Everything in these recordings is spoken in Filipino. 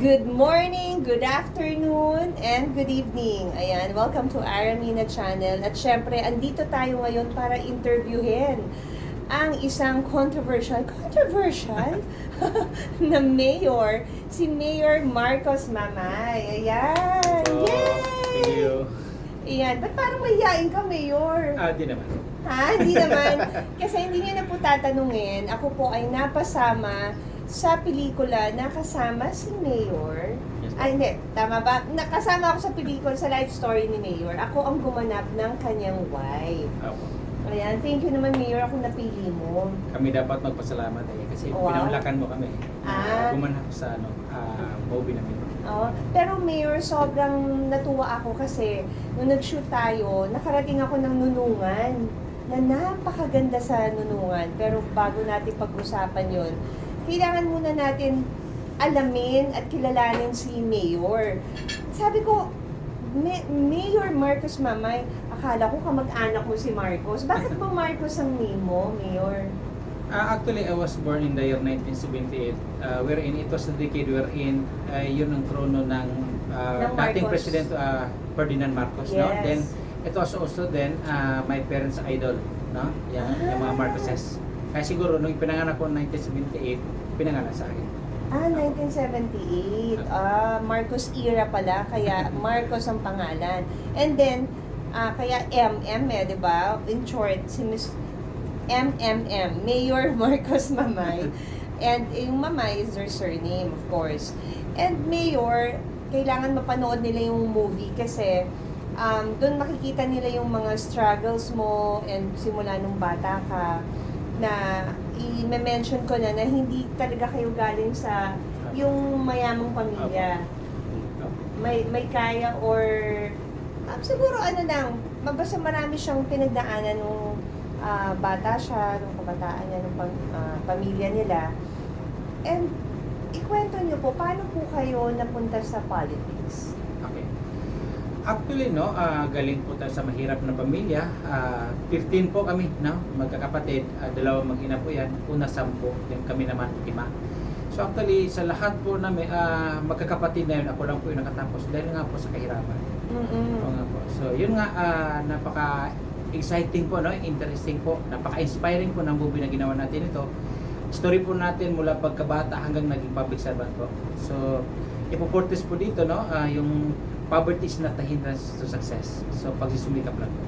Good morning, good afternoon, and good evening. Ayan, welcome to Aramina Channel. At syempre, andito tayo ngayon para interviewin ang isang controversial na mayor, si Mayor Marcos Mamay. Ayan! Oh, Yay! thank you. Ayan, ba't parang mahihain ka, Mayor? Di naman. Ha? Hindi naman. Kasi hindi niyo na po tatanungin. Ako po ay napasama sa pelikula na kasama si Mayor. Yes, Ay, hindi. Tama ba? Nakasama ako sa pelikula, sa life story ni Mayor. Ako ang gumanap ng kanyang wife. Opo. Ayan, thank you naman, Mayor. Ako napili mo. Kami dapat magpasalamat kasi Wow. pinamlakan mo kami. Gumanap sa movie namin. Oh, pero Mayor, sobrang natuwa ako kasi nung nag-shoot tayo, nakarating ako ng Nunungan na napakaganda sa Nunungan. Pero bago natin pag-usapan yon, kailangan muna natin alamin at kilalanin si Mayor. Sabi ko, Mayor Marcos Mamay, akala ko kamag-anak mo si Marcos. Bakit ba Marcos ang name mo, Mayor? Actually, I was born in the year 1978, wherein it was the decade wherein yun ang trono ng dating Marcos. President Ferdinand Marcos. Yes. No? Then, it was also then my parents' idol. No? Yung mga Marcoses. Kaya siguro, nung pinanganak ko 1978, pinangalan sa akin. 1978. Marcos era pala, kaya Marcos ang pangalan. And then, kaya MM di ba? In short, si Miss MMM, Mayor Marcos Mamay. And yung Mamay is their surname, of course. And Mayor, kailangan mapanood nila yung movie kasi doon makikita nila yung mga struggles mo and simula nung bata ka na i-mention ko na hindi talaga kayo galing sa yung mayamang pamilya. May kaya or siguro lang, basta marami siyang pinagdaanan nung bata siya, nung kabataan niya, nung pamilya nila. And ikwento niyo po, paano po kayo napunta sa politics? Okay. Actually, galing po tayo sa mahirap na pamilya. 15 po kami, magkakapatid. Dalawang mag-ina po yan. Una 10, then kami naman 5. So actually, sa lahat po namin, magkakapatid na yun, ako lang po yung nakatapos dahil nga po sa kahirapan. Oo nga po. So yun nga, napaka-exciting po, interesting po, napaka-inspiring po ng movie na ginawa natin ito. Story po natin mula pagkabata hanggang naging public servant po. So, ipoportrait po dito, yung poverty is not the hindrance to success. So, pagsisumikap lang po.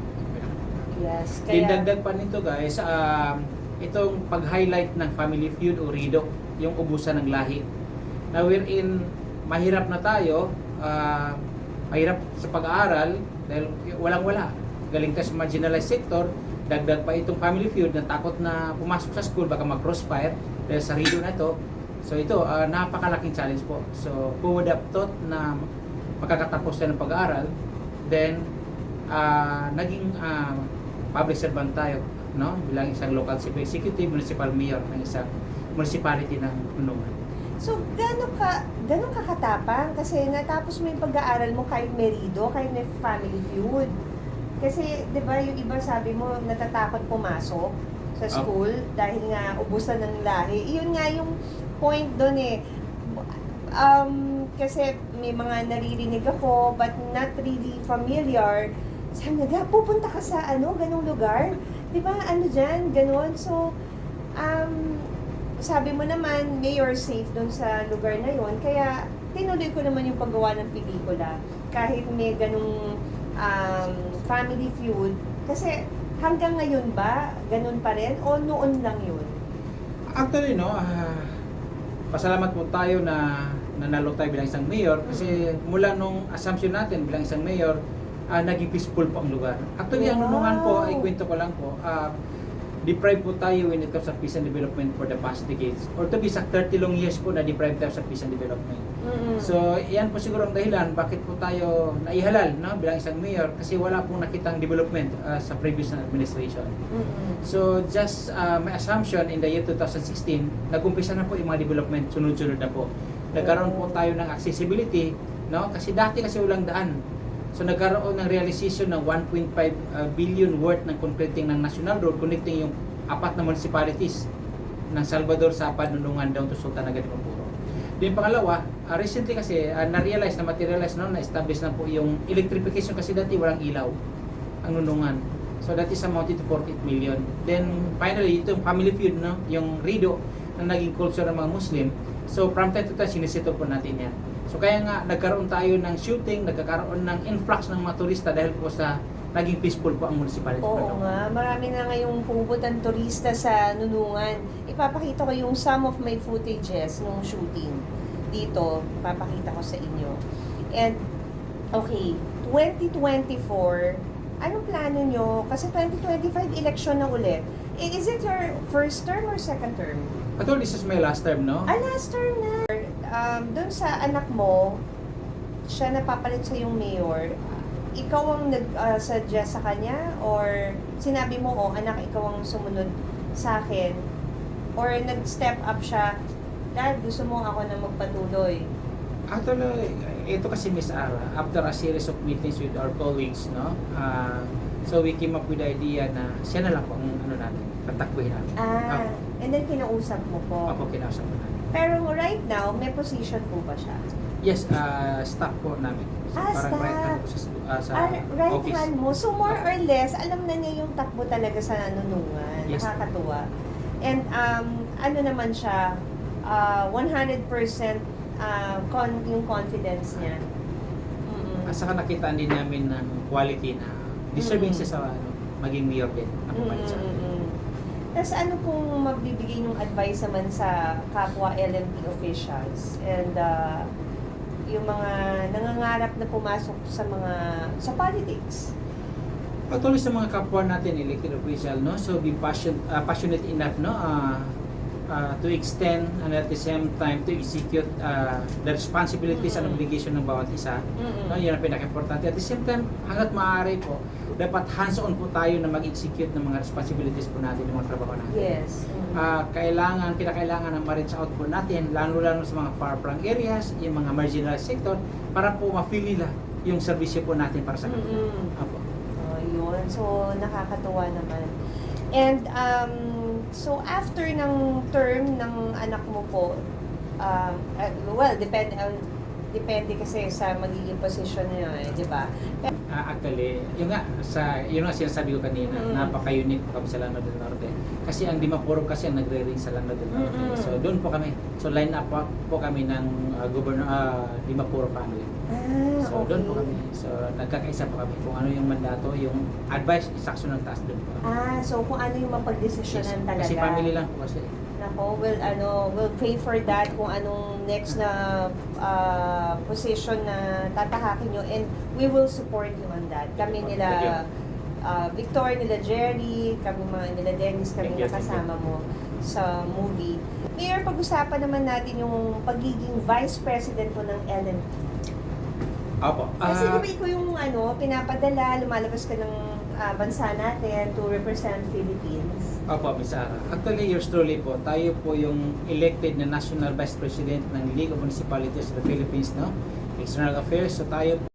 Yes. Dindagdag pa nito guys, itong pag-highlight ng family feud o rido, yung ubusan ng lahi. Na wherein, mahirap na tayo, mahirap sa pag-aaral dahil walang-wala. Galing ka sa marginalized sector, dagdag pa itong family feud na takot na pumasok sa school, baka mag-crossfire dahil sa rido na ito. So ito, napakalaking challenge po. So, who would have thought na makakatapos tayo ng pag-aaral, then naging public servant tayo, bilang isang local civil executive, municipal mayor ng isang municipality ng Nunungan. So, gano'n ka katapang? Kasi natapos mo yung pag-aaral mo kahit merido, kahit may family feud. Kasi, di ba, yung iba sabi mo, natatakot pumasok sa school dahil nga ubusan ng lahi. Iyon nga yung point doon eh. Kasi may mga naririnig ako but not really familiar. Sabi nga, pupunta ka sa ganong lugar? Di ba, dyan, ganon. So, sabi mo naman, Mayor safe doon sa lugar na yon. Kaya, tinuloy ko naman yung paggawa ng pelikula. Kahit may ganong family feud. Kasi, hanggang ngayon ba, ganun pa rin? O noon lang yun? Actually, pasalamat po tayo na nanalo tayo bilang isang mayor kasi mula nung assumption natin bilang isang mayor, naging peaceful po ang lugar. Actually, ang Nunungan po, ay kwento ko lang po, deprived po tayo when it comes to peace and development for the past decades. Or to be sa 30 long years po na deprived tayo sa peace and development. So, yan po siguro ang dahilan bakit po tayo naihalal bilang isang mayor kasi wala pong nakitang development sa previous na administration. So, just my assumption in the year 2016, nag-umpisa na po yung mga development, sunod-sunod na po. Nagkaroon po tayo ng accessibility, kasi dati kasi walang daan. So nagkaroon ng realization ng 1.5 billion worth ng concreting ng national road connecting yung 4 na municipalities ng Salvador, Sapad, Nunungan down to Sultan Agad Puro. Then pangalawa, recently kasi na-realize, na-materialize no, na-establish na po yung electrification kasi dati walang ilaw ang Nunungan. So that is amounted to 48 million. Then finally, itong Family Feud, no, yung Rido na naging culture ng mga Muslim. So from time to time, sinisito po natin yan. So kaya nga, nagkaroon tayo ng shooting, nagkakaroon ng influx ng mga turista dahil po sa naging peaceful po ang municipality. Oo nga, marami na ngayong pumupuntang turista sa Nunungan. Ipapakita ko yung some of my footages nung shooting dito. Papakita ko sa inyo. And, okay, 2024, anong plano nyo? Kasi 2025 election na ulit. Is it your first term or second term? Actually, this is my last term, no? Last term na. Doon sa anak mo, siya napapalit sa yung mayor, ikaw ang nag-suggest sa kanya? Or sinabi mo, oh, anak, ikaw ang sumunod sa akin? Or nag-step up siya, Dad, gusto mo ako na magpatuloy? Actually, ito kasi Miss Ara, after a series of meetings with our colleagues, no? So we came up with the idea na siya na lang po ang ano natin, tatakbuhin natin. And then kinausap mo po. Ako kinausap po natin. Pero right now, may position po ba siya? Yes, staff po namin. So, parang Staff. right hand po sa Right office. hand mo. So more or less, alam na niya yung takbo talaga sa Nunungan. Yes. Nakakatuwa. And ano naman siya, 100% yung confidence niya. Mm-mm. At saka nakitaan din namin ng quality na deserving siya sa maging mayor din. Napapalit sa atin. Tapos ano pong magbibigay ng advice naman sa kapwa LMP officials and yung mga nangangarap na pumasok sa politics? Patuloy sa mga kapwa natin elected official, no, so be passionate enough, no, to extend and at the same time to execute the responsibilities and obligation ng bawat isa. No, yun ang pinaka-importante. At the same time, hanggat maaari po, dapat hands-on po tayo na mag-execute ng mga responsibilities po natin, ng mga trabaho natin. Yes. Kinakailangan na ma-reach out po natin, lalo-lalo sa mga far-flung areas, yung mga marginalized sector, para po ma-feel nila yung serbisyo po natin para sa kanila. Apo. Yun. So, nakakatuwa naman. And, so after ng term ng anak mo po, well, depende kasi sa magiging posisyon niya, di ba? Actually, yun nga sinasabi ko kanina, napaka-unique po kami sa Lanao del Norte. Kasi ang Dimapuro kasi ang nagre-ring sa Lanao del Norte. So doon po kami. So line up po kami ng Dimapuro family. So Okay. doon po kami. So nagkakaisa po kami kung ano yung mandato, yung advice, isakso ng taas doon po. So kung ano yung mapagdesisyonan talaga. Kasi family lang po kasi. Nako, we'll pray for that kung anong next na position na tatahakin nyo, and we will support you on that. Kami nila Victor, nila Jerry, kami mga nila Dennis, kami nakasama mo sa movie. Mayor, pag-usapan naman natin yung pagiging Vice President po ng LMP. Opo. Kasi di ba ikaw yung pinapadala, lumalabas ka ng bansa natin to represent Philippines. Opo, Miss Sarah. Actually, yours truly po, tayo po yung elected na National Vice President ng League of Municipalities of the Philippines, no? External Affairs. So tayo